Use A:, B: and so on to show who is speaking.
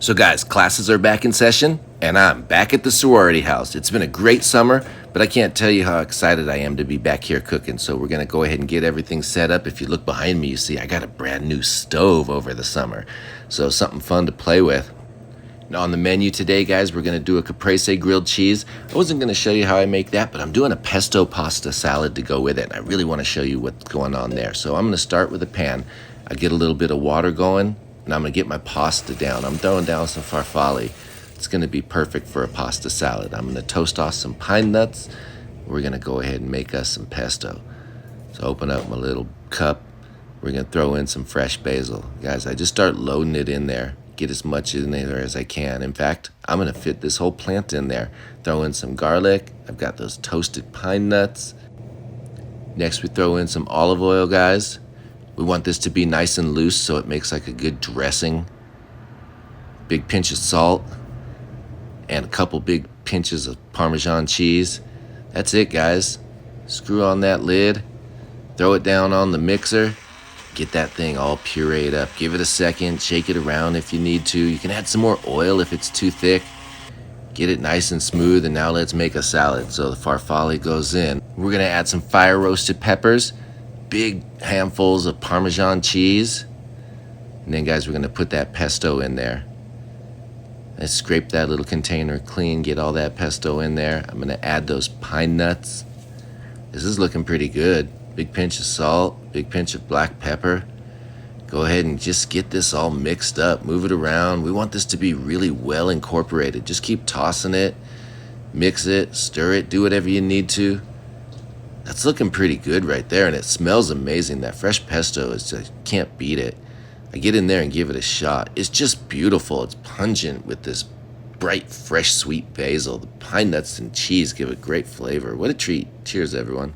A: So guys, classes are back in session, and I'm back at the sorority house. It's been a great summer, but I can't tell you how excited I am to be back here cooking. So we're gonna go ahead and get everything set up. If you look behind me, you see I got a brand new stove over the summer. So something fun to play with. Now on the menu today, guys, we're gonna do a caprese grilled cheese. I wasn't gonna show you how I make that, but I'm doing a pesto pasta salad to go with it. And I really wanna show you what's going on there. So I'm gonna start with a pan. I get a little bit of water going, and I'm gonna get my pasta down. I'm throwing down some farfalle. It's gonna be perfect for a pasta salad. I'm gonna toast off some pine nuts. We're gonna go ahead and make us some pesto. So open up my little cup. We're gonna throw in some fresh basil. Guys, I just start loading it in there. Get as much in there as I can. In fact, I'm gonna fit this whole plant in there. Throw in some garlic. I've got those toasted pine nuts. Next, we throw in some olive oil, guys. We want this to be nice and loose so it makes like a good dressing. Big pinch of salt and a couple big pinches of Parmesan cheese. That's it, guys. Screw on that lid, throw it down on the mixer, get that thing all pureed up. Give it a second, shake it around if you need to. You can add some more oil if it's too thick. Get it nice and smooth, and now let's make a salad. So the farfalle goes in. We're gonna add some fire roasted peppers, big handfuls of Parmesan cheese. And then guys, we're gonna put that pesto in there. Let's scrape that little container clean, get all that pesto in there. I'm gonna add those pine nuts. This is looking pretty good. Big pinch of salt, big pinch of black pepper. Go ahead and just get this all mixed up, move it around. We want this to be really well incorporated. Just keep tossing it, mix it, stir it, do whatever you need to. That's looking pretty good right there, and it smells amazing. That fresh pesto is just, can't beat it. I get in there and give it a shot. It's just beautiful. It's pungent with this bright, fresh, sweet basil. The pine nuts and cheese give it great flavor. What a treat. Cheers, everyone.